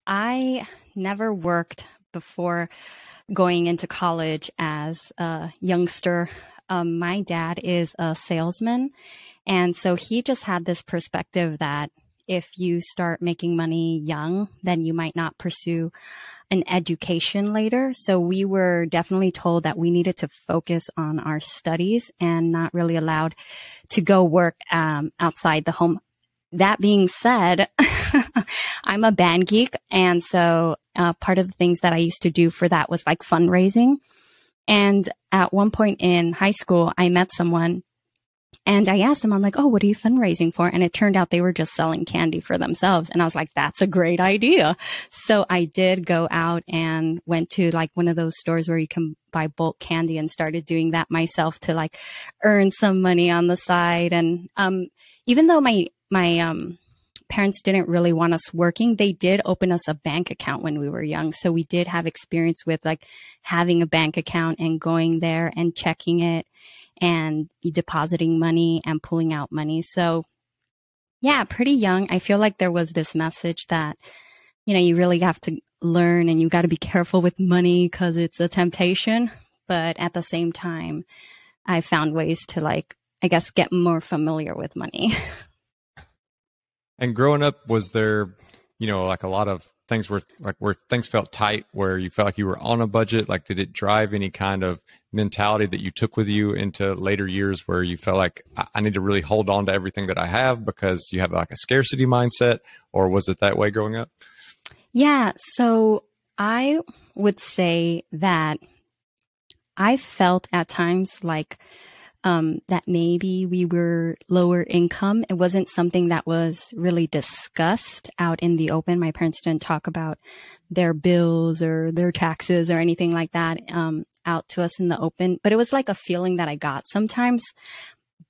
I never worked before going into college as a youngster. My dad is a salesman. And so he just had this perspective that if you start making money young, then you might not pursue an education later. So we were definitely told that we needed to focus on our studies and not really allowed to go work outside the home. That being said, I'm a band geek. And so part of the things that I used to do for that was like fundraising. And at one point in high school, I met someone and I asked them, I'm like, oh, what are you fundraising for? And it turned out they were just selling candy for themselves. And I was like, that's a great idea. So I did go out and went to like one of those stores where you can buy bulk candy and started doing that myself to like earn some money on the side. And even though my parents didn't really want us working, they did open us a bank account when we were young. So we did have experience with like having a bank account and going there and checking it and depositing money and pulling out money. So yeah, pretty young. I feel like there was this message that, you know, you really have to learn and you got to be careful with money because it's a temptation. But at the same time, I found ways to like, I guess, get more familiar with money. And growing up, was there, you know, like a lot of things where things felt tight, where you felt like you were on a budget? Like, did it drive any kind of mentality that you took with you into later years where you felt like I need to really hold on to everything that I have because you have like a scarcity mindset? Or was it that way growing up? Yeah. So I would say that I felt at times like that maybe we were lower income. It wasn't something that was really discussed out in the open. My parents didn't talk about their bills or their taxes or anything like that out to us in the open. But it was like a feeling that I got sometimes.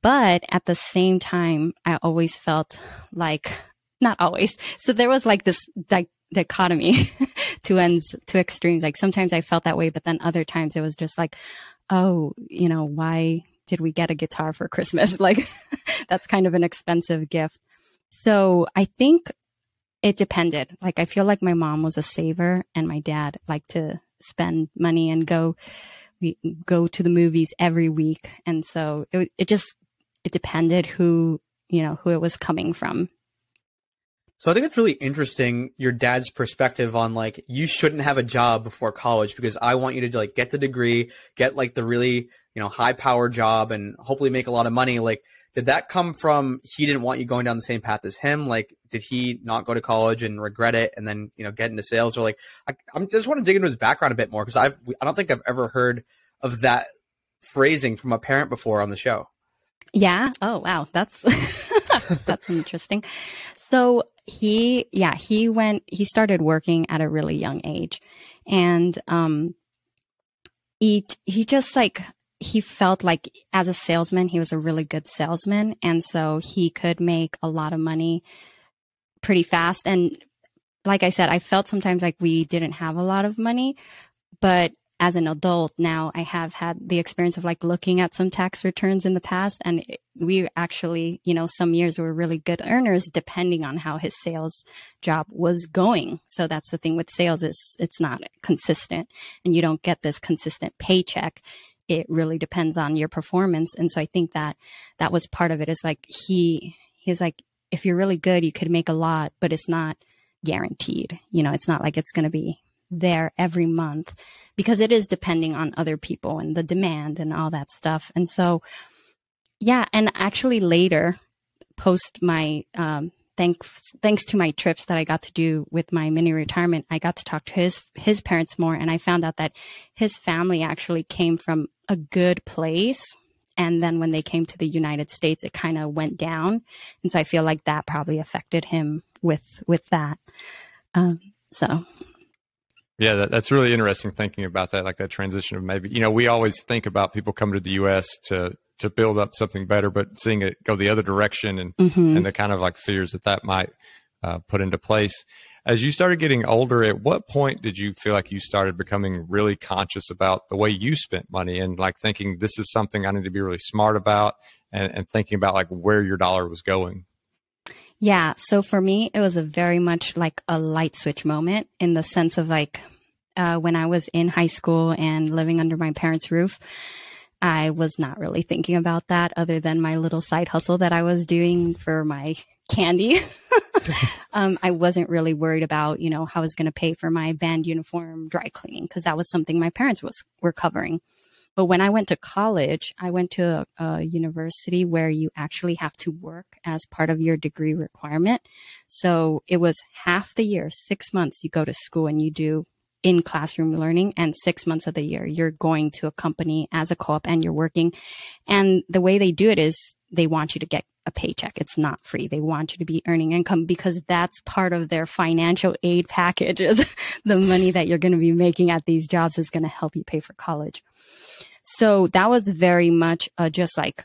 But at the same time, I always felt like, not always. So there was like this dichotomy, two extremes. Like sometimes I felt that way, but then other times it was just like, oh, you know, why did we get a guitar for Christmas? Like that's kind of an expensive gift. So I think it depended. Like I feel like my mom was a saver and my dad liked to spend money and we go to the movies every week. And so it depended who it was coming from. So I think it's really interesting, your dad's perspective on like, you shouldn't have a job before college because I want you to like get the degree, get like the really, you know, high power job and hopefully make a lot of money. Like, did that come from, he didn't want you going down the same path as him? Like, did he not go to college and regret it and then, you know, get into sales? Or like, I just want to dig into his background a bit more because I don't think I've ever heard of that phrasing from a parent before on the show. Yeah. Oh, wow. That's, that's interesting. So he started working at a really young age and, he just like, he felt like as a salesman, he was a really good salesman. And so he could make a lot of money pretty fast. And like I said, I felt sometimes like we didn't have a lot of money, but as an adult now, I have had the experience of like looking at some tax returns in the past. And we actually, you know, some years were really good earners depending on how his sales job was going. So that's the thing with sales is it's not consistent and you don't get this consistent paycheck. It really depends on your performance. And so I think that was part of it is like, he's like, if you're really good, you could make a lot, but it's not guaranteed. You know, it's not like it's going to be there every month because it is depending on other people and the demand and all that stuff. And so, yeah. And actually later post my, thanks to my trips that I got to do with my mini retirement, I got to talk to his parents more. And I found out that his family actually came from a good place. And then when they came to the United States, it kind of went down. And so I feel like that probably affected him with that. So. Yeah, that's really interesting thinking about that, like that transition of maybe, you know, we always think about people coming to the U.S. to build up something better, but seeing it go the other direction and and the kind of like fears that might put into place. As you started getting older, at what point did you feel like you started becoming really conscious about the way you spent money and like thinking this is something I need to be really smart about and thinking about like where your dollar was going? Yeah. So for me, it was a very much like a light switch moment in the sense of like when I was in high school and living under my parents' roof, I was not really thinking about that other than my little side hustle that I was doing for my candy. I wasn't really worried about, you know, how I was going to pay for my band uniform dry cleaning because that was something my parents were covering. But when I went to college, I went to a university where you actually have to work as part of your degree requirement. So it was half the year, 6 months, you go to school and you do in classroom learning, and 6 months of the year you're going to a company as a co-op and you're working. And the way they do it is they want you to get a paycheck. It's not free. They want you to be earning income because that's part of their financial aid package is the money that you're going to be making at these jobs is going to help you pay for college. So that was very much just like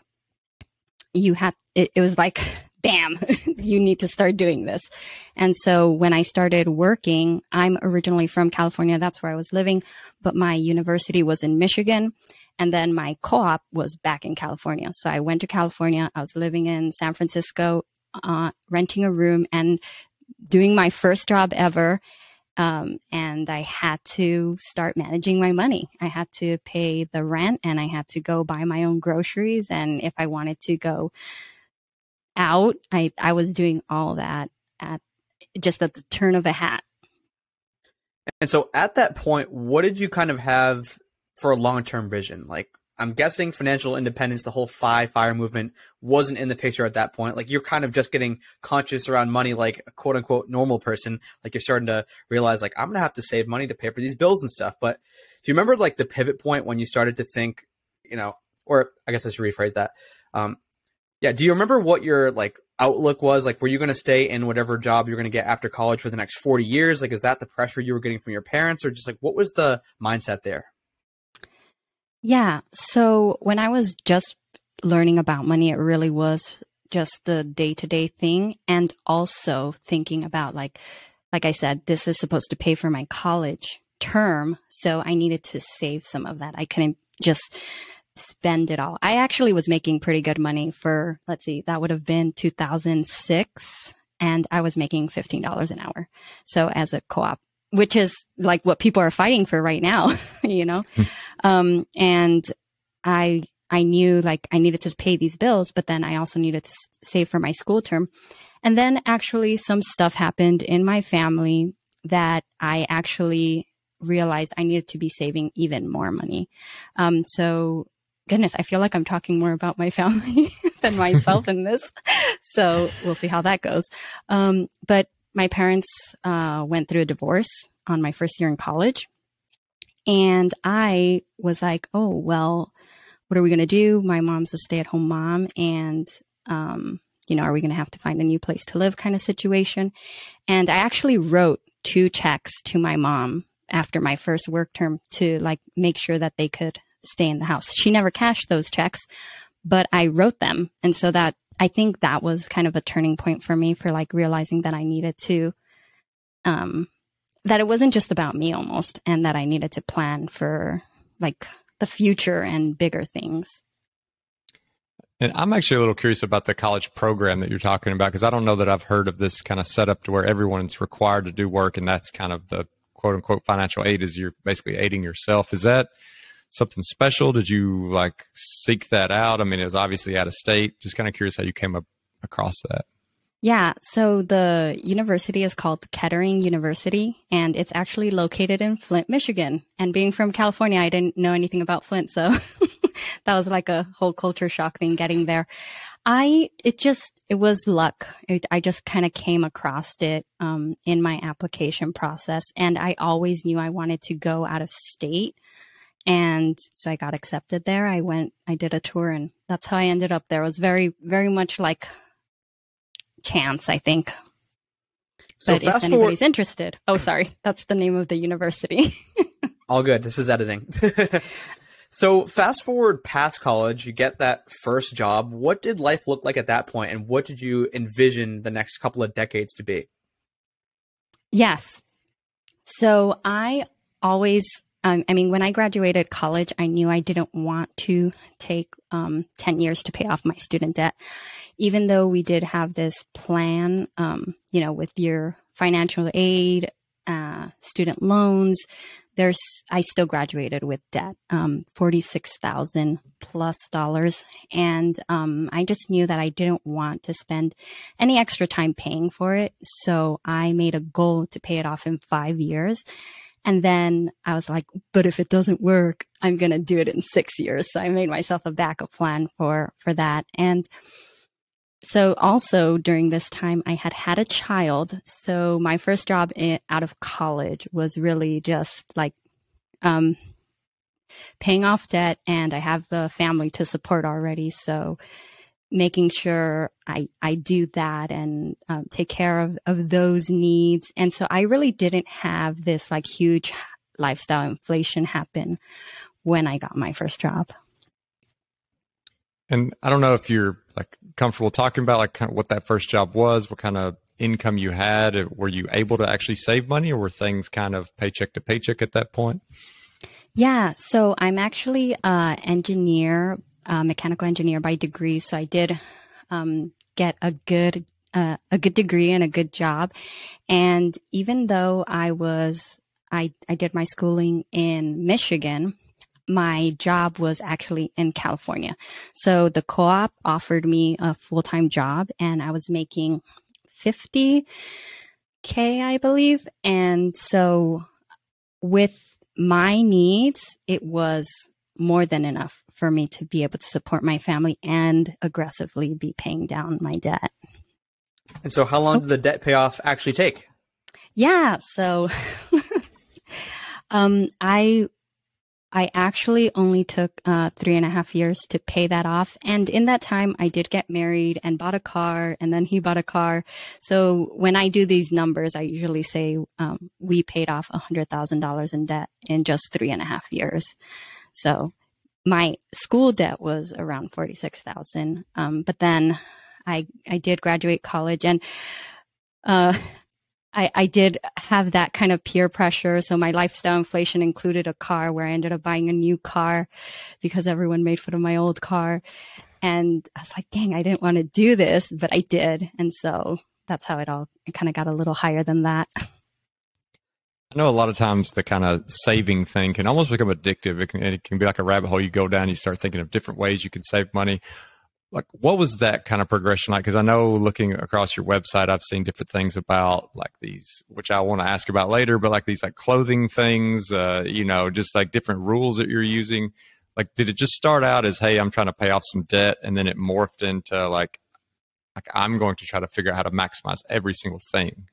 it was like, bam, you need to start doing this. And so when I started working, I'm originally from California. That's where I was living, but my university was in Michigan. And then my co-op was back in California. So I went to California. I was living in San Francisco, renting a room and doing my first job ever. And I had to start managing my money. I had to pay the rent and I had to go buy my own groceries. And if I wanted to go out, I was doing all that at the turn of a hat. And so at that point, what did you kind of have for a long-term vision? Like, I'm guessing financial independence, the whole FIRE movement wasn't in the picture at that point. Like, you're kind of just getting conscious around money, like a quote unquote normal person. Like, you're starting to realize like, I'm going to have to save money to pay for these bills and stuff. But do you remember like the pivot point when you started to think, you know, or I guess I should rephrase that. Yeah. Do you remember what your like outlook was? Like, were you going to stay in whatever job you're going to get after college for the next 40 years? Like, is that the pressure you were getting from your parents, or just like, what was the mindset there? Yeah. So when I was just learning about money, it really was just the day-to-day thing. And also thinking about like I said, this is supposed to pay for my college term. So I needed to save some of that. I couldn't just spend it all. I actually was making pretty good money for, let's see, that would have been 2006. And I was making $15 an hour. So as a co-op, which is like what people are fighting for right now, you know? And I knew like I needed to pay these bills, but then I also needed to save for my school term. And then actually some stuff happened in my family that I actually realized I needed to be saving even more money. So goodness, I feel like I'm talking more about my family than myself in this. So we'll see how that goes. But my parents went through a divorce on my first year in college. And I was like, oh, well, what are we going to do? My mom's a stay-at-home mom. And, you know, are we going to have to find a new place to live kind of situation? And I actually wrote 2 checks to my mom after my first work term to like make sure that they could stay in the house. She never cashed those checks, but I wrote them. And so that I think that was kind of a turning point for me for like realizing that I needed to, that it wasn't just about me almost, and that I needed to plan for like the future and bigger things. And I'm actually a little curious about the college program that you're talking about, because I don't know that I've heard of this kind of setup to where everyone's required to do work, and that's kind of the quote unquote financial aid, is you're basically aiding yourself. Is that something special? Did you like seek that out? I mean, it was obviously out of state. Just kind of curious how you came across that. Yeah. So the university is called Kettering University, and it's actually located in Flint, Michigan. And being from California, I didn't know anything about Flint. So that was like a whole culture shock thing getting there. It was luck. I just kind of came across it in my application process. And I always knew I wanted to go out of state. And so I got accepted there. I did a tour, and that's how I ended up there. It was very, very much like chance, I think. So but if anybody's interested. Oh, sorry. That's the name of the university. All good. This is editing. So fast forward past college, you get that first job. What did life look like at that point, and what did you envision the next couple of decades to be? Yes. So I always I mean, when I graduated college, I knew I didn't want to take 10 years to pay off my student debt. Even though we did have this plan, with your financial aid, student loans, I still graduated with debt, $46,000 plus. And I just knew that I didn't want to spend any extra time paying for it. So I made a goal to pay it off in 5 years. And then I was like, but if it doesn't work, I'm going to do it in 6 years. So I made myself a backup plan for that. And so also during this time, I had a child. So my first job out of college was really just like paying off debt, and I have a family to support already. So making sure I do that and take care of those needs. And so I really didn't have this like huge lifestyle inflation happen when I got my first job. And I don't know if you're like comfortable talking about like kind of what that first job was, what kind of income you had. Were you able to actually save money, or were things kind of paycheck to paycheck at that point? Yeah. So I'm actually an engineer, mechanical engineer by degree. So I did get a good degree and a good job. And even though I did my schooling in Michigan, my job was actually in California. So the co-op offered me a full-time job, and I was making $50K, I believe. And so with my needs, it was more than enough for me to be able to support my family and aggressively be paying down my debt. And so how long did the debt payoff actually take? Yeah. So I actually only took 3.5 years to pay that off. And in that time, I did get married and bought a car, and then he bought a car. So when I do these numbers, I usually say we paid off $100,000 in debt in just 3.5 years. So my school debt was around $46,000. But then I did graduate college, and I did have that kind of peer pressure. So my lifestyle inflation included a car where I ended up buying a new car because everyone made fun of my old car. And I was like, dang, I didn't want to do this, but I did. And so that's how it kind of got a little higher than that. I know a lot of times the kind of saving thing can almost become addictive. It can be like a rabbit hole. You go down, you start thinking of different ways you can save money. Like, what was that kind of progression like? Because I know looking across your website, I've seen different things about like these, which I want to ask about later, but like these like clothing things, just like different rules that you're using. Like, did it just start out as, hey, I'm trying to pay off some debt, and then it morphed into like I'm going to try to figure out how to maximize every single thing?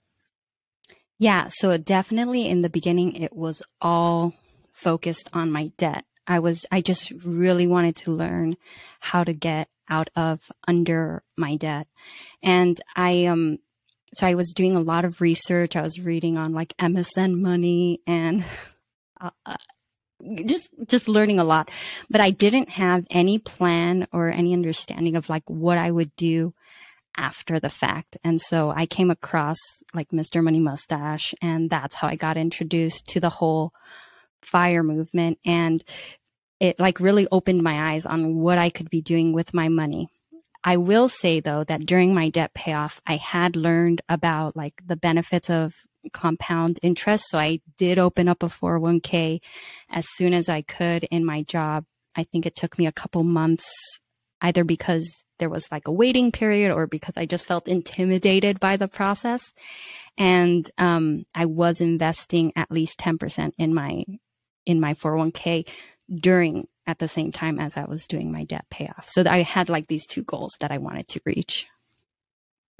Yeah. So definitely in the beginning, it was all focused on my debt. I just really wanted to learn how to get out of under my debt. And so I was doing a lot of research. I was reading on like MSN Money and just learning a lot, but I didn't have any plan or any understanding of like what I would do after the fact. And so I came across like Mr. Money Mustache, and that's how I got introduced to the whole FIRE movement. And it like really opened my eyes on what I could be doing with my money. I will say though that during my debt payoff, I had learned about like the benefits of compound interest. So I did open up a 401k as soon as I could in my job. I think it took me a couple months, either because there was like a waiting period or because I just felt intimidated by the process. And I was investing at least 10% in my 401k at the same time as I was doing my debt payoff. So I had like these two goals that I wanted to reach.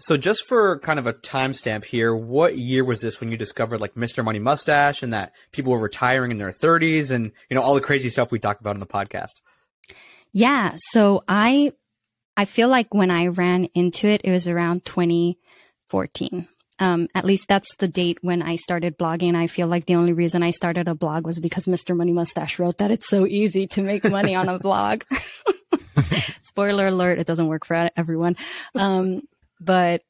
So just for kind of a timestamp here, what year was this when you discovered like Mr. Money Mustache and that people were retiring in their 30s and, all the crazy stuff we talked about in the podcast? Yeah. So I feel like when I ran into it, it was around 2014. At least that's the date when I started blogging. I feel like the only reason I started a blog was because Mr. Money Mustache wrote that it's so easy to make money on a blog. Spoiler alert, it doesn't work for everyone. But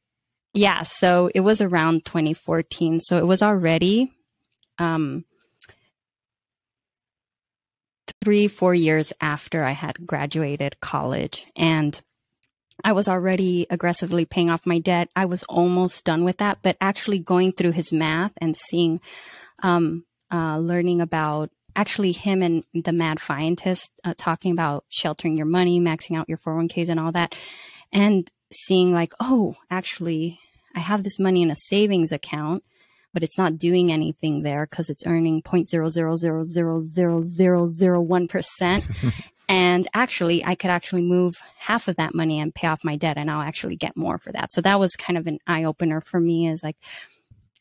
yeah, so it was around 2014. So it was already 3-4 years after I had graduated college, and I was already aggressively paying off my debt. I was almost done with that, but actually going through his math and seeing, learning about actually him and the mad scientist talking about sheltering your money, maxing out your 401ks and all that, and seeing like, oh, actually, I have this money in a savings account, but it's not doing anything there because it's earning 0.0000001%. And actually, I could actually move half of that money and pay off my debt, and I'll actually get more for that. So that was kind of an eye opener for me, is like,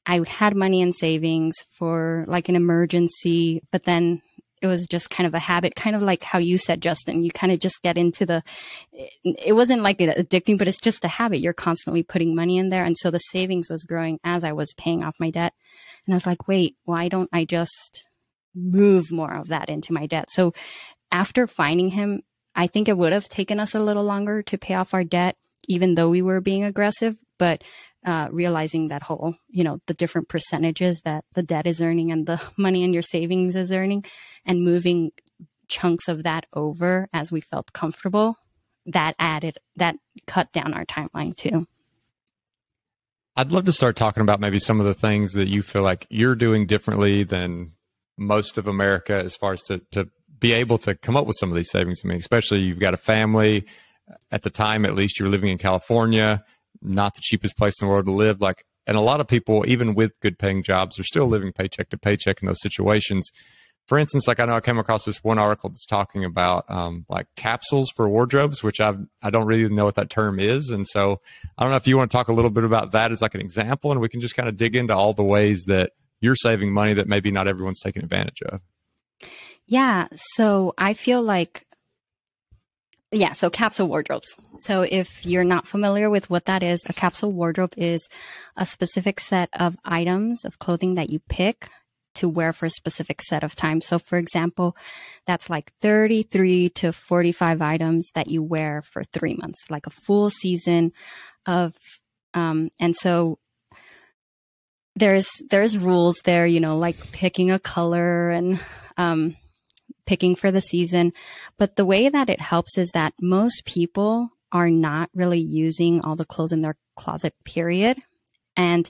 I had money in savings for like an emergency, but then it was just kind of a habit, kind of like how you said, Justin, you kind of just get into it wasn't like addicting, but it's just a habit. You're constantly putting money in there. And so the savings was growing as I was paying off my debt. And I was like, wait, why don't I just move more of that into my debt? So after finding him, I think it would have taken us a little longer to pay off our debt, even though we were being aggressive, but realizing that whole, the different percentages that the debt is earning and the money in your savings is earning, and moving chunks of that over as we felt comfortable, that cut down our timeline too. I'd love to start talking about maybe some of the things that you feel like you're doing differently than most of America, as far as to be able to come up with some of these savings. I mean, especially you've got a family. At the time, at least, you're living in California, not the cheapest place in the world to live. And a lot of people, even with good paying jobs, are still living paycheck to paycheck in those situations. For instance, I know I came across this one article that's talking about like capsules for wardrobes, which I don't really know what that term is. And so I don't know if you want to talk a little bit about that as like an example, and we can just kind of dig into all the ways that you're saving money that maybe not everyone's taking advantage of. Yeah. So I feel like, so capsule wardrobes. So if you're not familiar with what that is, a capsule wardrobe is a specific set of items of clothing that you pick to wear for a specific set of time. So for example, that's like 33 to 45 items that you wear for 3 months, like a full season of, and so there's rules there, like picking a color and, picking for the season. But the way that it helps is that most people are not really using all the clothes in their closet, period. And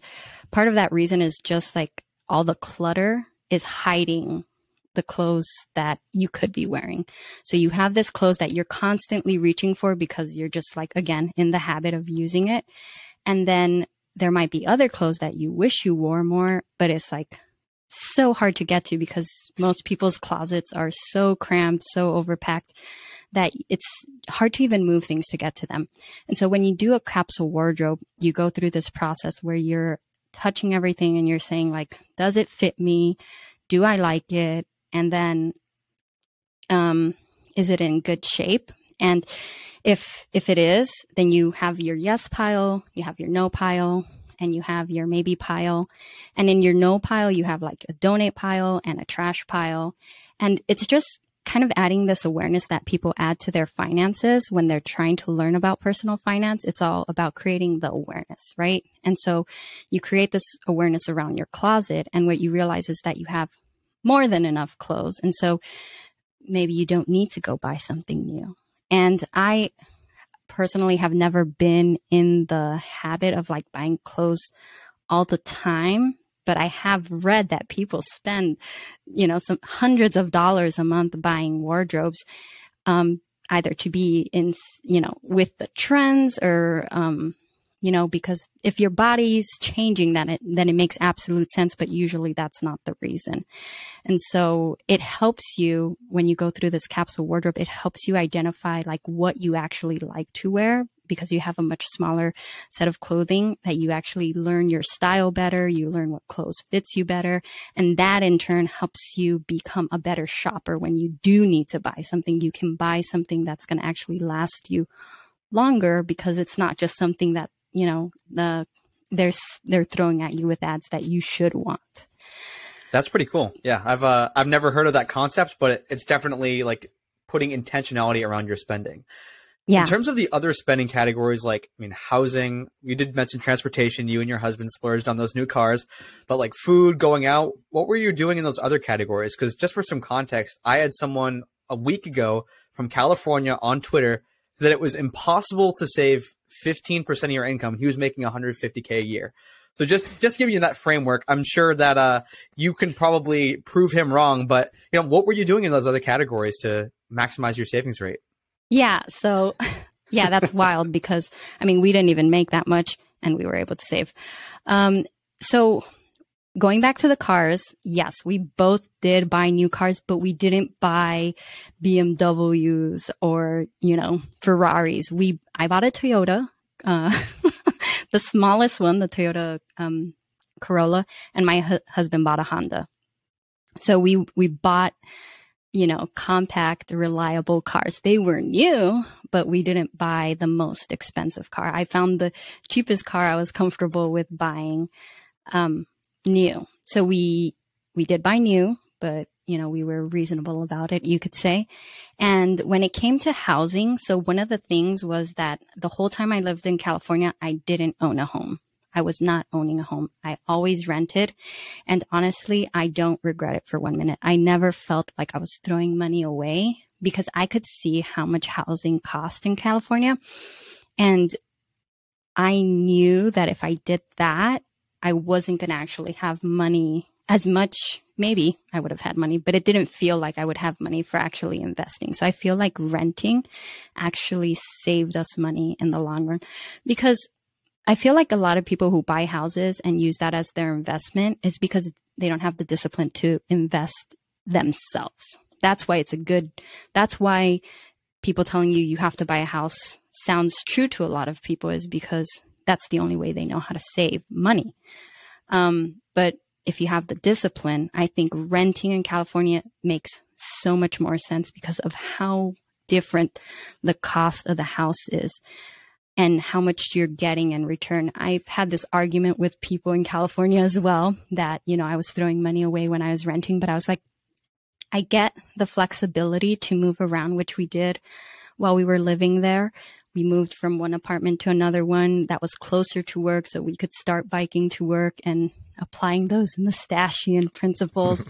part of that reason is just like all the clutter is hiding the clothes that you could be wearing. So you have this clothes that you're constantly reaching for because you're just like, again, in the habit of using it. And then there might be other clothes that you wish you wore more, but it's like so hard to get to because most people's closets are so crammed, so overpacked that it's hard to even move things to get to them. And so when you do a capsule wardrobe, you go through this process where you're touching everything and you're saying like, does it fit me? Do I like it? And then, is it in good shape? And if it is, then you have your yes pile, you have your no pile, and you have your maybe pile. And in your no pile, you have like a donate pile and a trash pile. And it's just kind of adding this awareness that people add to their finances when they're trying to learn about personal finance. It's all about creating the awareness, right? And so you create this awareness around your closet, and what you realize is that you have more than enough clothes. And so maybe you don't need to go buy something new. And I personally have never been in the habit of like buying clothes all the time, but I have read that people spend, some hundreds of dollars a month buying wardrobes, either to be in, with the trends or, because if your body's changing, then it makes absolute sense, but usually that's not the reason. And so it helps you when you go through this capsule wardrobe, it helps you identify like what you actually like to wear, because you have a much smaller set of clothing, that you actually learn your style better. You learn what clothes fits you better. And that in turn helps you become a better shopper. When you do need to buy something, you can buy something that's going to actually last you longer, because it's not just something that, they're throwing at you with ads that you should want. That's pretty cool. Yeah. I've never heard of that concept, but it's definitely like putting intentionality around your spending. Yeah. In terms of the other spending categories, housing, you did mention transportation, you and your husband splurged on those new cars, but like food, going out, what were you doing in those other categories? Because just for some context, I had someone a week ago from California on Twitter that it was impossible to save 15% of your income. He was making $150K a year. So just giving you that framework, I'm sure that you can probably prove him wrong. But what were you doing in those other categories to maximize your savings rate? Yeah. So yeah, that's wild because we didn't even make that much and we were able to save. So going back to the cars, yes, we both did buy new cars, but we didn't buy BMWs or, Ferraris. I bought a Toyota, the smallest one, the Toyota Corolla, and my husband bought a Honda. So we bought, compact, reliable cars. They were new, but we didn't buy the most expensive car. I found the cheapest car I was comfortable with buying new. So we did buy new, but we were reasonable about it, you could say. And when it came to housing, so one of the things was that the whole time I lived in California, I didn't own a home. I was not owning a home. I always rented. And honestly, I don't regret it for 1 minute. I never felt like I was throwing money away because I could see how much housing cost in California. And I knew that if I did that, I wasn't going to actually have money as much. Maybe I would have had money, but it didn't feel like I would have money for actually investing. So I feel like renting actually saved us money in the long run, because I feel like a lot of people who buy houses and use that as their investment is because they don't have the discipline to invest themselves. That's why that's why people telling you have to buy a house sounds true to a lot of people, is because that's the only way they know how to save money. But if you have the discipline, I think renting in California makes so much more sense because of how different the cost of the house is and how much you're getting in return. I've had this argument with people in California as well that, I was throwing money away when I was renting, but I was like, I get the flexibility to move around, which we did while we were living there. We moved from one apartment to another one that was closer to work so we could start biking to work and applying those mustachian principles.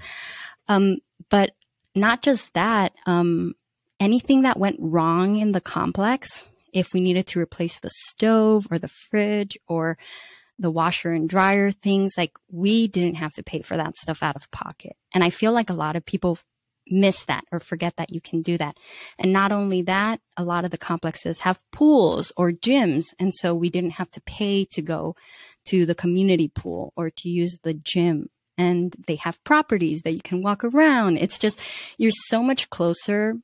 But not just that, anything that went wrong in the complex, if we needed to replace the stove or the fridge or the washer and dryer things, like we didn't have to pay for that stuff out of pocket. And I feel like a lot of people miss that or forget that you can do that. And not only that, a lot of the complexes have pools or gyms. And so we didn't have to pay to go to the community pool or to use the gym. And they have properties that you can walk around. It's just, you're so much closer,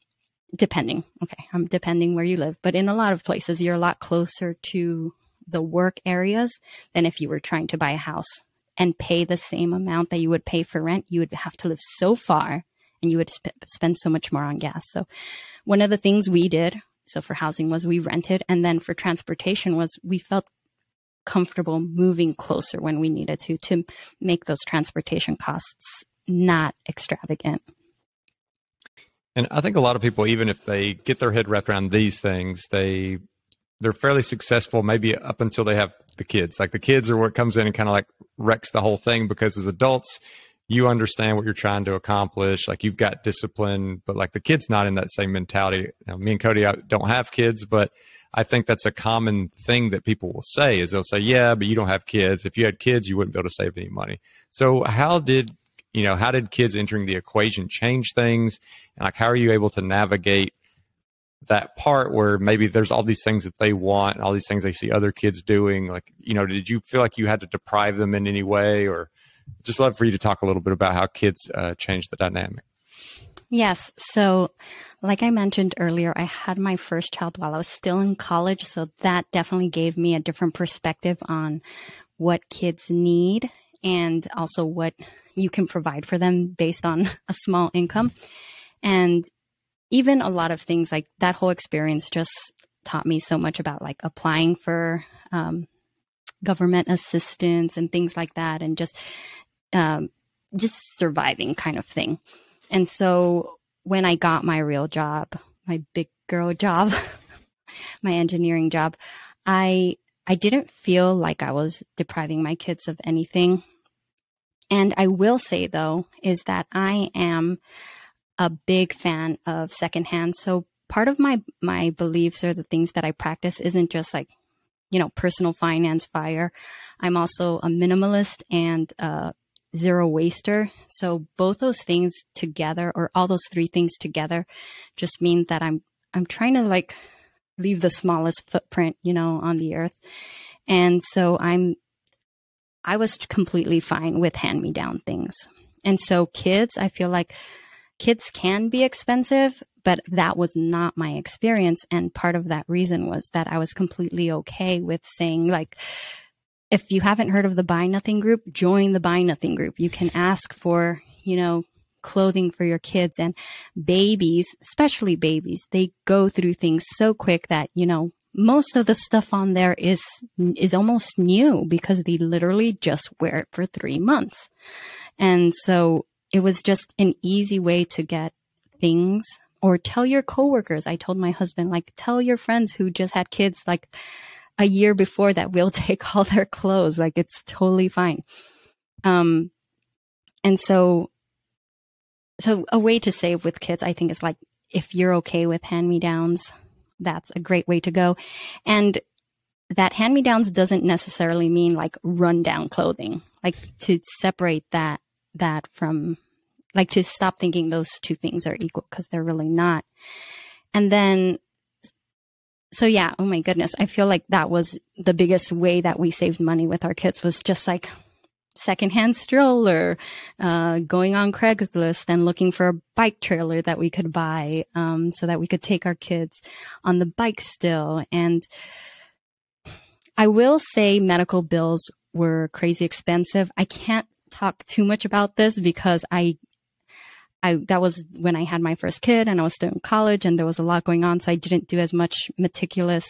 depending where you live. But in a lot of places, you're a lot closer to the work areas than if you were trying to buy a house and pay the same amount that you would pay for rent. You would have to live so far and you would spend so much more on gas. So one of the things we did, so for housing, was we rented. And then for transportation was we felt comfortable moving closer when we needed to make those transportation costs not extravagant. And I think a lot of people, even if they get their head wrapped around these things, they're fairly successful maybe up until they have the kids. Like the kids are what comes in and kind of like wrecks the whole thing, because as adults, you understand what you're trying to accomplish. Like you've got discipline, but like the kid's not in that same mentality. Now, me and Cody don't have kids, but I think that's a common thing that people will say is they'll say, yeah, but you don't have kids. If you had kids, you wouldn't be able to save any money. So how did kids entering the equation change things? And like, how are you able to navigate that part where maybe there's all these things that they want and all these things they see other kids doing? Like, did you feel like you had to deprive them in any way, or just love for you to talk a little bit about how kids change the dynamic? Yes. So like I mentioned earlier, I had my first child while I was still in college. So that definitely gave me a different perspective on what kids need and also what you can provide for them based on a small income. And even a lot of things like that whole experience just taught me so much about like applying for government assistance and things like that, and just surviving kind of thing. And so when I got my real job, my big girl job, my engineering job, I didn't feel like I was depriving my kids of anything. And I will say, though, is that I am a big fan of secondhand. So part of my beliefs or the things that I practice isn't just like, personal finance fire. I'm also a minimalist and zero waster. So both those things together, or all those three things together, just mean that I'm trying to like leave the smallest footprint, on the earth. And so I was completely fine with hand-me-down things. And so I feel like kids can be expensive, but that was not my experience. And part of that reason was that I was completely okay with saying, like, if you haven't heard of the Buy Nothing group, join the Buy Nothing group. You can ask for, clothing for your kids. And babies, especially babies, they go through things so quick that, most of the stuff on there is almost new because they literally just wear it for 3 months. And so it was just an easy way to get things. Or tell your coworkers. I told my husband, like, tell your friends who just had kids like a year before that we'll take all their clothes. Like, it's totally fine. And so a way to save with kids, I think, is like, if you're okay with hand-me-downs, that's a great way to go. And that hand-me-downs doesn't necessarily mean like rundown clothing. Like, to separate that from, like, to stop thinking those two things are equal, because they're really not. And then, so yeah, oh my goodness, I feel like that was the biggest way that we saved money with our kids, was just like secondhand stroller, going on Craigslist and looking for a bike trailer that we could buy, so that we could take our kids on the bike still. And I will say medical bills were crazy expensive. I can't talk too much about this because that was when I had my first kid and I was still in college and there was a lot going on. So I didn't do as much meticulous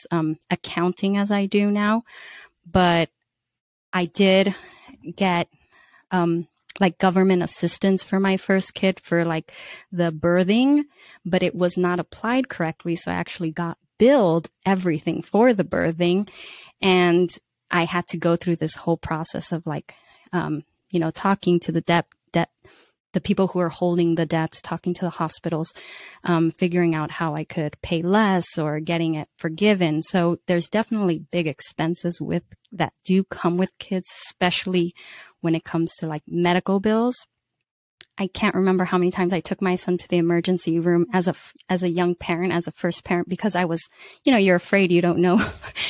accounting as I do now. But I did get like government assistance for my first kid for like the birthing, but it was not applied correctly. So I actually got billed everything for the birthing. And I had to go through this whole process of like, talking to the people who are holding the debts, talking to the hospitals, figuring out how I could pay less or getting it forgiven. So there's definitely big expenses that do come with kids, especially when it comes to like medical bills. I can't remember how many times I took my son to the emergency room as a young parent, as a first parent, because I was, you're afraid, you don't know.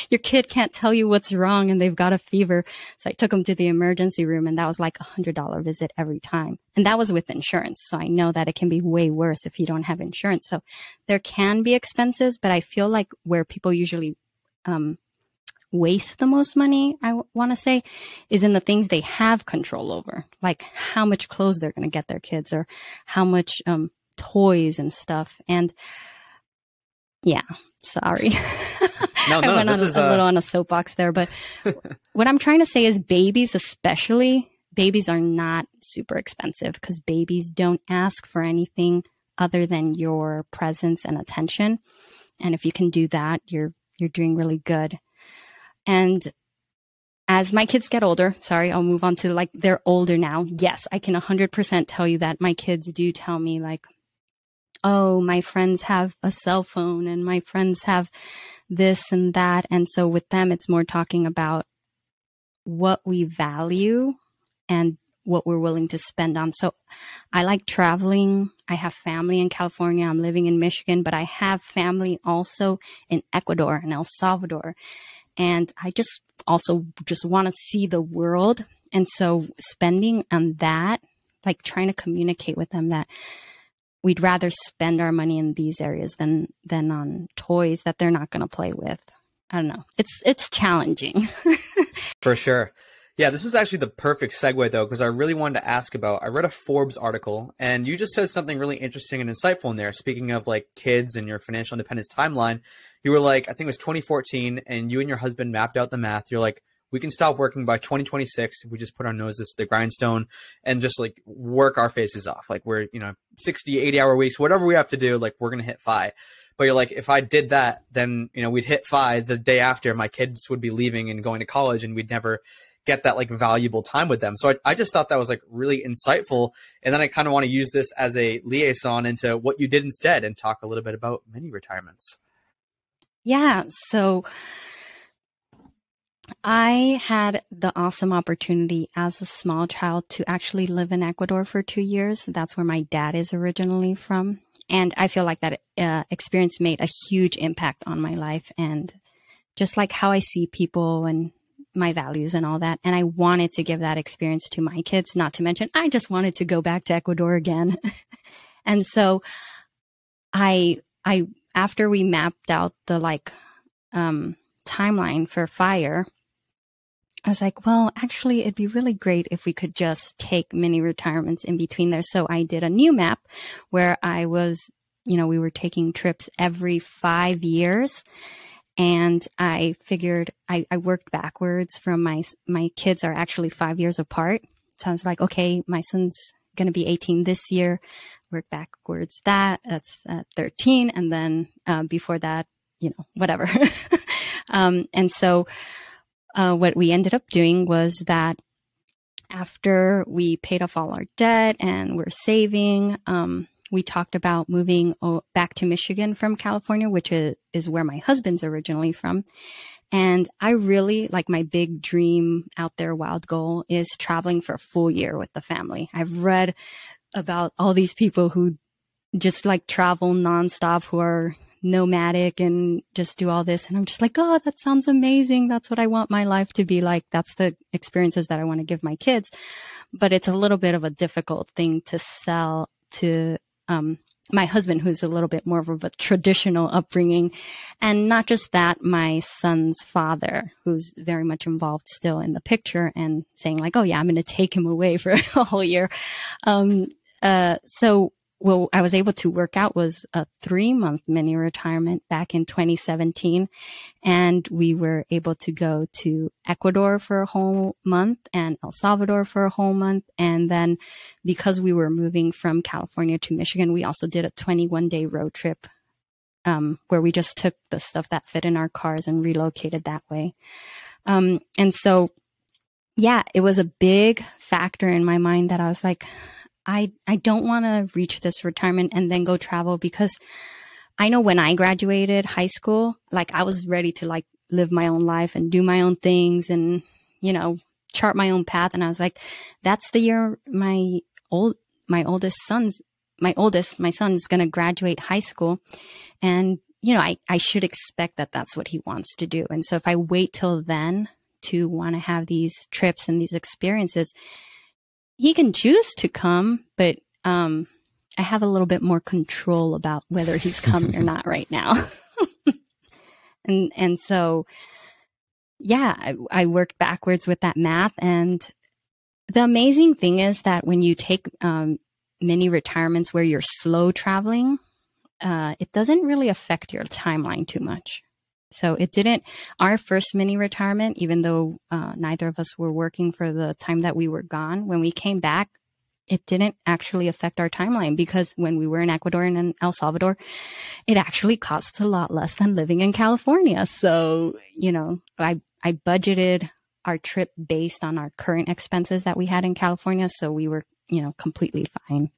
Your kid can't tell you what's wrong and they've got a fever. So I took him to the emergency room and that was like $100 visit every time. And that was with insurance. So I know that it can be way worse if you don't have insurance. So there can be expenses, but I feel like where people usually, waste the most money, I want to say, is in the things they have control over, like how much clothes they're going to get their kids or how much toys and stuff. And yeah, sorry. No, I went on a little on a soapbox there, but what I'm trying to say is babies are not super expensive because babies don't ask for anything other than your presence and attention. And if you can do that, you're doing really good. And as my kids get older, sorry, I'll move on to like, they're older now. Yes, I can 100% tell you that my kids do tell me like, oh, my friends have a cell phone and my friends have this and that. And so with them, it's more talking about what we value and what we're willing to spend on. So I like traveling. I have family in California. I'm living in Michigan, but I have family also in Ecuador and El Salvador. And I just want to see the world. And so spending on that, like trying to communicate with them that we'd rather spend our money in these areas than on toys that they're not going to play with. I don't know. It's challenging. For sure. Yeah, this is actually the perfect segue though, because I really wanted to ask about, I read a Forbes article and you just said something really interesting and insightful in there. Speaking of like kids and your financial independence timeline, you were like, I think it was 2014 and you and your husband mapped out the math. You're like, we can stop working by 2026 if we just put our noses to the grindstone and just like work our faces off. Like we're, 60, 80 hour weeks, whatever we have to do, like we're going to hit FI. But you're like, if I did that, then, we'd hit FI the day after my kids would be leaving and going to college and we'd never get that like valuable time with them. So I just thought that was like really insightful. And then I kind of want to use this as a liaison into what you did instead and talk a little bit about mini retirements. Yeah. So I had the awesome opportunity as a small child to actually live in Ecuador for 2 years. That's where my dad is originally from. And I feel like that experience made a huge impact on my life and just like how I see people and my values and all that. And I wanted to give that experience to my kids, not to mention I just wanted to go back to Ecuador again. And so I after we mapped out the timeline for FIRE, I was like, well, actually, it'd be really great if we could just take mini retirements in between there. So I did a new map where I was, we were taking trips every 5 years. And I figured I worked backwards from my kids are actually 5 years apart. So I was like, okay, my son's going to be 18 this year. Work backwards that's 13. And then before that, whatever. And so what we ended up doing was that after we paid off all our debt and we're saving, we talked about moving back to Michigan from California, which is where my husband's originally from. And I really like my big dream out there, wild goal is traveling for a full year with the family. I've read about all these people who just like travel nonstop, who are nomadic and just do all this. And I'm just like, oh, that sounds amazing. That's what I want my life to be like. That's the experiences that I want to give my kids. But it's a little bit of a difficult thing to sell to my husband, who's a little bit more of a traditional upbringing. And not just that, my son's father, who's very much involved still in the picture and saying like, oh yeah, I'm going to take him away for a whole year. So what I was able to work out was a 3-month mini retirement back in 2017. And we were able to go to Ecuador for a whole month and El Salvador for a whole month. And then because we were moving from California to Michigan, we also did a 21-day road trip where we just took the stuff that fit in our cars and relocated that way. And so, yeah, it was a big factor in my mind that I was like, I don't want to reach this retirement and then go travel, because I know when I graduated high school, like I was ready to like live my own life and do my own things and, chart my own path. And I was like, that's the year my son's going to graduate high school. And, I should expect that that's what he wants to do. And so if I wait till then to want to have these trips and these experiences, he can choose to come, but I have a little bit more control about whether he's coming or not right now. and so, yeah, I worked backwards with that math. And the amazing thing is that when you take mini retirements where you're slow traveling, it doesn't really affect your timeline too much. So it didn't, our first mini retirement, even though neither of us were working for the time that we were gone, when we came back, it didn't actually affect our timeline, because when we were in Ecuador and in El Salvador, it actually costs a lot less than living in California. So, I budgeted our trip based on our current expenses that we had in California. So we were, completely fine.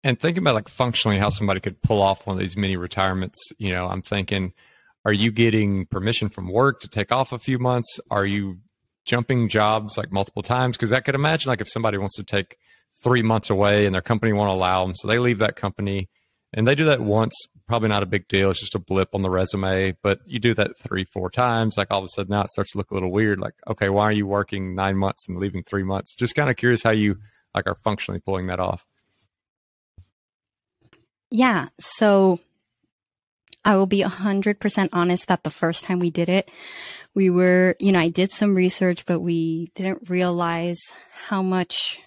And thinking about like functionally how somebody could pull off one of these mini retirements, I'm thinking, are you getting permission from work to take off a few months? Are you jumping jobs like multiple times? Because I could imagine like if somebody wants to take 3 months away and their company won't allow them, so they leave that company and they do that once, probably not a big deal. It's just a blip on the resume. But you do that 3-4 times, like all of a sudden now it starts to look a little weird. Like, okay, why are you working 9 months and leaving 3 months? Just kind of curious how you like are functionally pulling that off. Yeah. So I will be 100% honest that the first time we did it, we were, I did some research, but we didn't realize how much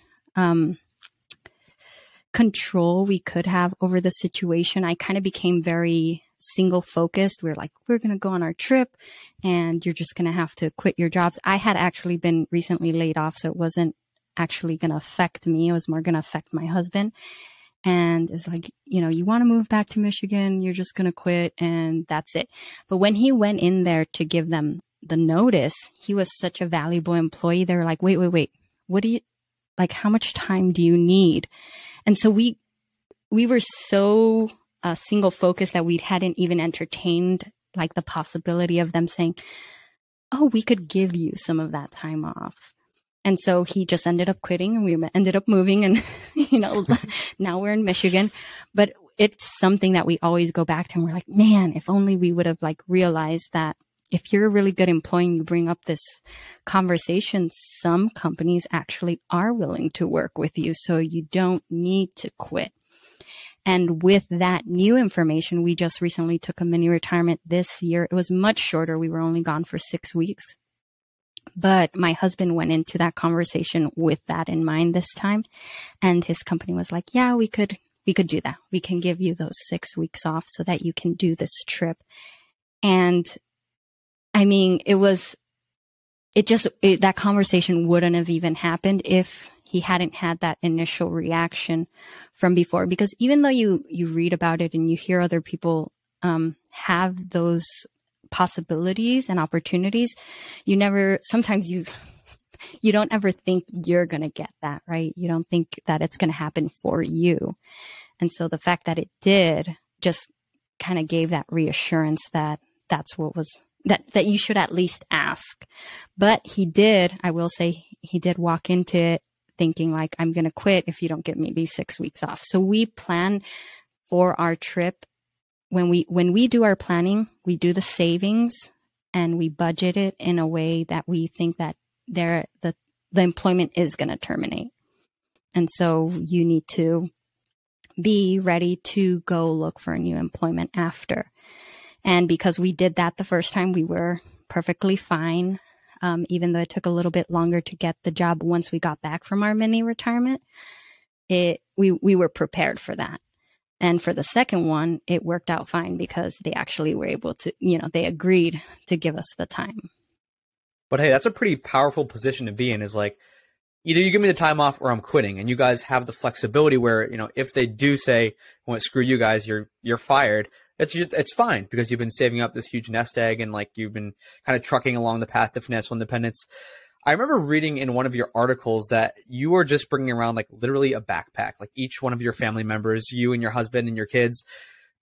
control we could have over the situation. I kind of became very single focused. We're like, we're going to go on our trip and you're just going to have to quit your jobs. I had actually been recently laid off, so it wasn't actually going to affect me. It was more going to affect my husband. And it's like, you want to move back to Michigan, you're just going to quit and that's it. But when he went in there to give them the notice, he was such a valuable employee. They were like, wait, what do you, like, how much time do you need? And so we were so single focused that we hadn't even entertained like the possibility of them saying, oh, we could give you some of that time off. And so he just ended up quitting, and we ended up moving, and, you know, now we're in Michigan. But it's something that we always go back to, and we're like, man, if only we would have like realized that if you're a really good employee and you bring up this conversation, some companies actually are willing to work with you, so you don't need to quit. And with that new information, we just recently took a mini retirement this year. It was much shorter. We were only gone for 6 weeks. But my husband went into that conversation with that in mind this time. And his company was like, yeah, we could do that. We can give you those 6 weeks off so that you can do this trip. And I mean, that conversation wouldn't have even happened if he hadn't had that initial reaction from before. Because even though you read about it and you hear other people have those possibilities and opportunities, sometimes you don't ever think you're going to get that, right? You don't think that it's going to happen for you. And so the fact that it did just kind of gave that reassurance that that's what was, that you should at least ask. But I will say he did walk into it thinking like, I'm going to quit if you don't give me these 6 weeks off. So we plan for our trip. When we do our planning, we do the savings and we budget it in a way that we think that the employment is going to terminate. And so you need to be ready to go look for a new employment after. And because we did that the first time, we were perfectly fine. Even though it took a little bit longer to get the job once we got back from our mini retirement, we were prepared for that. And for the second one, it worked out fine because they actually were able to, they agreed to give us the time. But hey, that's a pretty powerful position to be in, is like, either you give me the time off or I'm quitting. And you guys have the flexibility where, if they do say, well, screw you guys, you're fired. It's fine because you've been saving up this huge nest egg and like you've been kind of trucking along the path to financial independence. I remember reading in one of your articles that you were just bringing around like literally a backpack, like each one of your family members, you and your husband and your kids.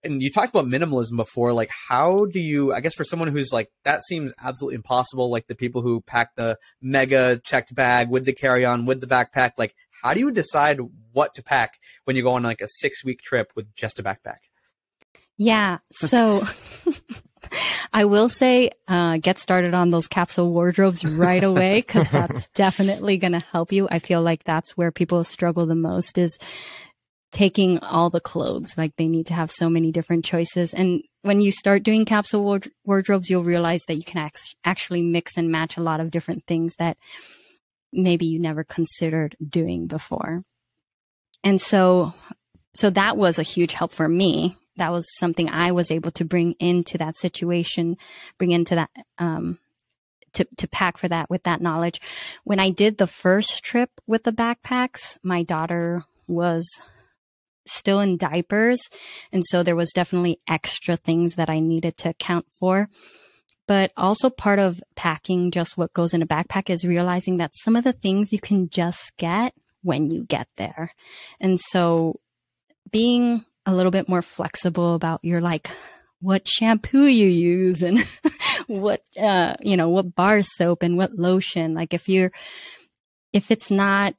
And you talked about minimalism before. Like, how do you, I guess for someone who's like, that seems absolutely impossible. Like the people who pack the mega checked bag with the carry-on, with the backpack, like how do you decide what to pack when you go on like a 6-week trip with just a backpack? Yeah. So I will say, get started on those capsule wardrobes right away, because that's definitely going to help you. I feel like that's where people struggle the most, is taking all the clothes. Like they need to have so many different choices. And when you start doing capsule wardrobes, you'll realize that you can actually mix and match a lot of different things that maybe you never considered doing before. And so that was a huge help for me. That was something I was able to bring into that situation, to pack for that with that knowledge. When I did the first trip with the backpacks, my daughter was still in diapers. And so there was definitely extra things that I needed to account for. But also part of packing just what goes in a backpack is realizing that some of the things you can just get when you get there. And so being a little bit more flexible about what shampoo you use and what bar soap and what lotion. Like if it's not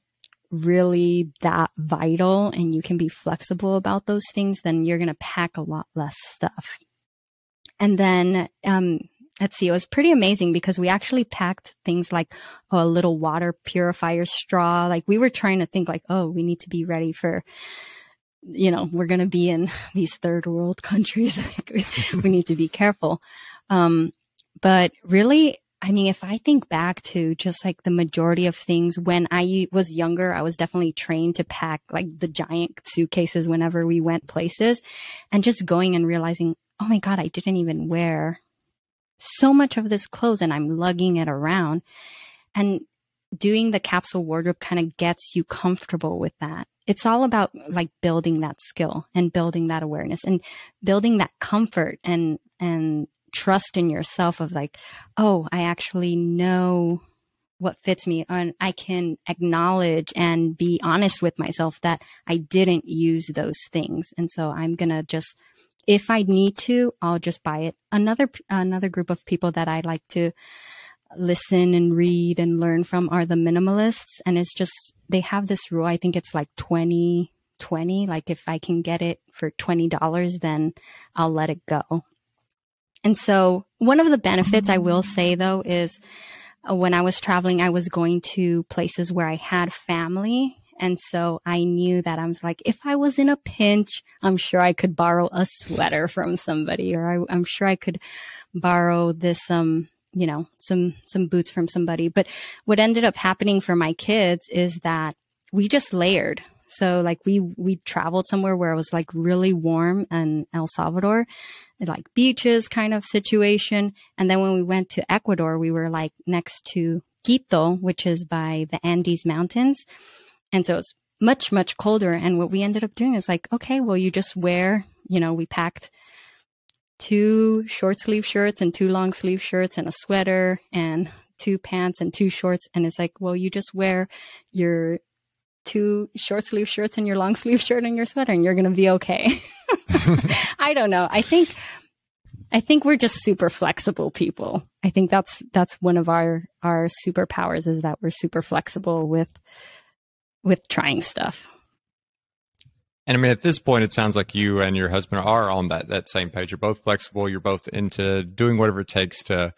really that vital and you can be flexible about those things, then you're going to pack a lot less stuff. And then, let's see, it was pretty amazing because we actually packed things like a little water purifier straw. Like we were trying to think like, oh, we need to be ready for, we're going to be in these third world countries. We need to be careful. But really, I mean, if I think back to just like the majority of things when I was younger, I was definitely trained to pack like the giant suitcases whenever we went places, and just going and realizing, oh my God, I didn't even wear so much of this clothes and I'm lugging it around. And doing the capsule wardrobe kind of gets you comfortable with that. It's all about like building that skill and building that awareness and building that comfort and trust in yourself of like, oh, I actually know what fits me, and I can acknowledge and be honest with myself that I didn't use those things. And so I'm going to just, if I need to, I'll just buy it. Another group of people that I like to listen and read and learn from are the minimalists. And it's just, they have this rule. I think it's like 20, like if I can get it for $20, then I'll let it go. And so one of the benefits I will say though is when I was traveling, I was going to places where I had family. And so I knew that I was like, if I was in a pinch, I'm sure I could borrow a sweater from somebody, or I'm sure I could borrow this, some boots from somebody. But what ended up happening for my kids is that we just layered. So like we traveled somewhere where it was like really warm in El Salvador, like beaches kind of situation. And then when we went to Ecuador, we were like next to Quito, which is by the Andes Mountains. And so it's much, much colder. And what we ended up doing is like, okay, well, you just wear, we packed 2 short sleeve shirts and 2 long sleeve shirts and a sweater and 2 pants and 2 shorts. And it's like, well, you just wear your 2 short sleeve shirts and your long sleeve shirt and your sweater, and you're going to be okay. I don't know. I think we're just super flexible people. I think that's one of our superpowers, is that we're super flexible with trying stuff. And I mean, at this point, it sounds like you and your husband are on that same page. You're both flexible. You're both into doing whatever it takes to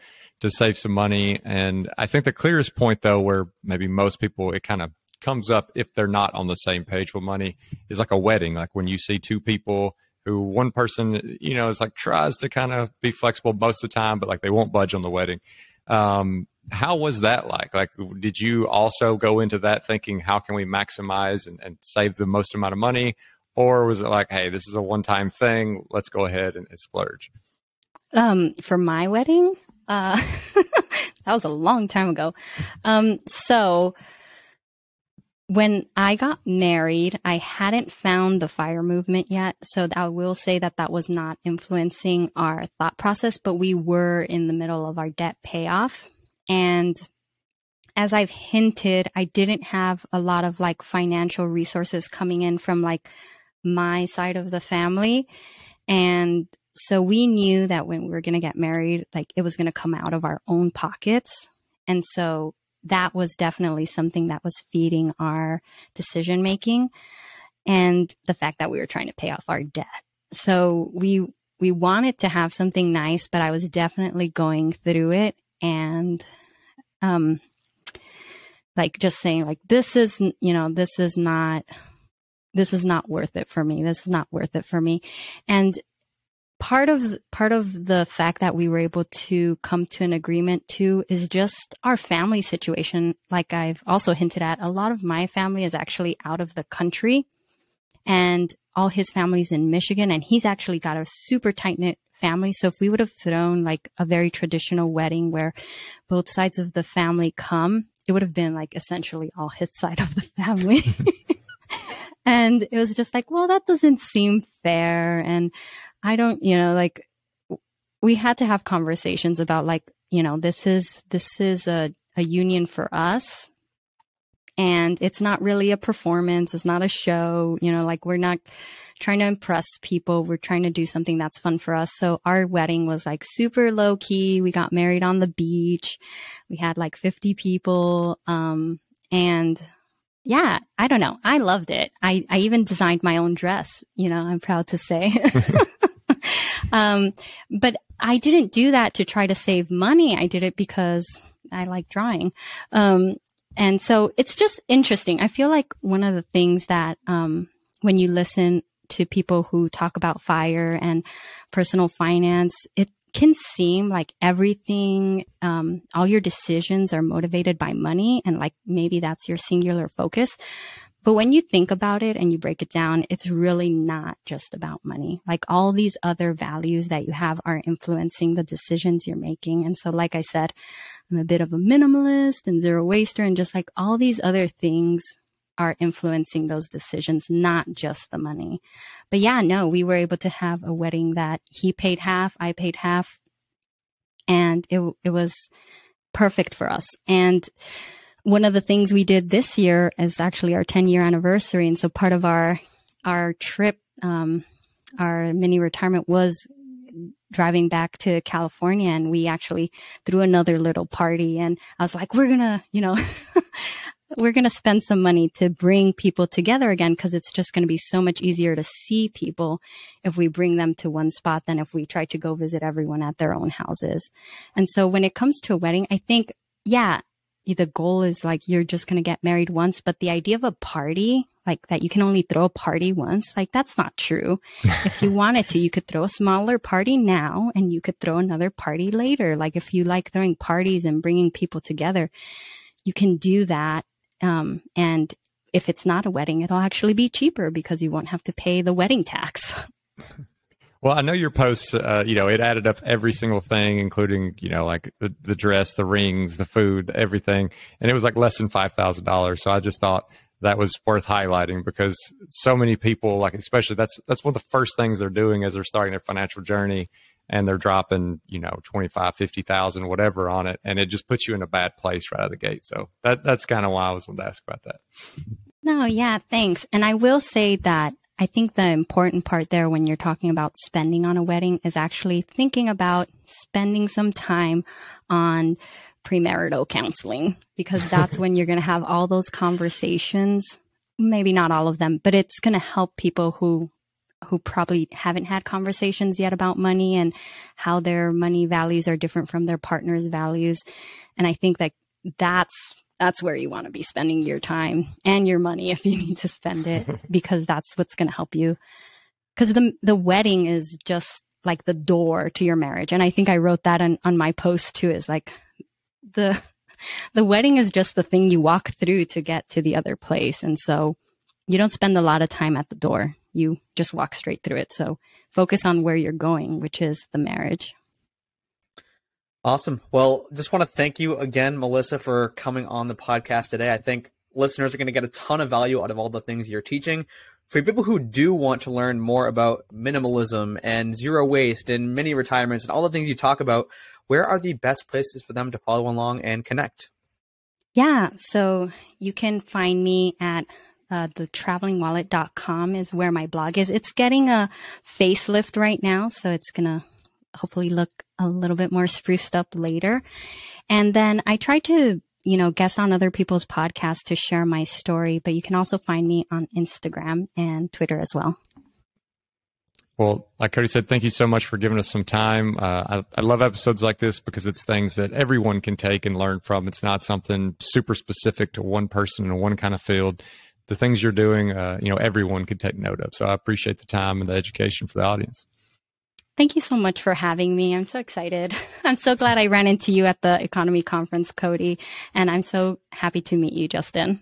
save some money. And I think the clearest point, though, where maybe most people, it kind of comes up if they're not on the same page with money, is like a wedding. Like when you see 2 people who one person, is like tries to kind of be flexible most of the time, but like they won't budge on the wedding. How was that like? Like, did you also go into that thinking, how can we maximize and save the most amount of money? Or was it like, hey, this is a one-time thing, let's go ahead and splurge? For my wedding, that was a long time ago. So when I got married, I hadn't found the FIRE movement yet. So I will say that was not influencing our thought process, but we were in the middle of our debt payoff. And as I've hinted, I didn't have a lot of like financial resources coming in from like my side of the family. And so we knew that when we were going to get married, like it was going to come out of our own pockets. And so that was definitely something that was feeding our decision making, and the fact that we were trying to pay off our debt. So we wanted to have something nice, but I was definitely going through it and like just saying like, this is not worth it for me. This is not worth it for me. And part of the fact that we were able to come to an agreement too is just our family situation. Like I've also hinted at, a lot of my family is actually out of the country, and all his family's in Michigan, and he's actually got a super tight-knit family. So if we would have thrown like a very traditional wedding where both sides of the family come, it would have been like essentially all his side of the family. And it was just like, well, that doesn't seem fair. And I don't, like we had to have conversations about like, this is a union for us, and it's not really a performance. It's not a show, like we're not trying to impress people. We're trying to do something that's fun for us. So our wedding was like super low key. We got married on the beach. We had like 50 people. And yeah, I don't know. I loved it. I even designed my own dress, I'm proud to say. But I didn't do that to try to save money. I did it because I like drawing. And so it's just interesting. I feel like one of the things that, when you listen to people who talk about FIRE and personal finance, it can seem like everything, all your decisions are motivated by money, and like maybe that's your singular focus. But when you think about it and you break it down, it's really not just about money. Like all these other values that you have are influencing the decisions you're making. And so, like I said, I'm a bit of a minimalist and zero waster, and just like all these other things are influencing those decisions, not just the money. But yeah, no, we were able to have a wedding that he paid half, I paid half. and it was perfect for us. And one of the things we did this year is actually our 10-year anniversary. And so part of our trip, our mini retirement was driving back to California, and we actually threw another little party. And I was like, we're going to, we're going to spend some money to bring people together again, because it's just going to be so much easier to see people if we bring them to one spot than if we try to go visit everyone at their own houses. And so when it comes to a wedding, I think, yeah, the goal is like you're just going to get married once, but the idea of a party, like that you can only throw a party once, like that's not true. If you wanted to, you could throw a smaller party now and you could throw another party later. Like if you like throwing parties and bringing people together, you can do that. And if it's not a wedding, it'll actually be cheaper because you won't have to pay the wedding tax. Well, I know your posts, it added up every single thing, including, like the dress, the rings, the food, everything. And it was like less than $5,000. So I just thought that was worth highlighting, because so many people, like, especially that's one of the first things they're doing as they're starting their financial journey, and they're dropping, 25, 50,000, whatever on it. And it just puts you in a bad place right out of the gate. So that's kind of why I was wanting to ask about that. No, yeah, thanks. And I will say that I think the important part there when you're talking about spending on a wedding is actually thinking about spending some time on premarital counseling, because that's when you're going to have all those conversations. Maybe not all of them, but it's going to help people who probably haven't had conversations yet about money and how their money values are different from their partner's values. And I think that that's where you want to be spending your time and your money if you need to spend it, because that's what's going to help you. Because the wedding is just like the door to your marriage. And I think I wrote that on my post too, is like the wedding is just the thing you walk through to get to the other place. And so you don't spend a lot of time at the door. You just walk straight through it. So focus on where you're going, which is the marriage. Awesome. Well, just want to thank you again, Melissa, for coming on the podcast today. I think listeners are going to get a ton of value out of all the things you're teaching. For people who do want to learn more about minimalism and zero waste and mini retirements and all the things you talk about, where are the best places for them to follow along and connect? Yeah, so you can find me at thetravelingwallet.com is where my blog is. It's getting a facelift right now, so it's going to hopefully look a little bit more spruced up later. And then I try to, guest on other people's podcasts to share my story, but you can also find me on Instagram and Twitter as well. Well, like Cody said, thank you so much for giving us some time. I love episodes like this because it's things that everyone can take and learn from. It's not something super specific to one person in one kind of field. The things you're doing, everyone could take note of. So I appreciate the time and the education for the audience. Thank you so much for having me. I'm so excited. I'm so glad I ran into you at the economy conference, Cody, and I'm so happy to meet you, Justin.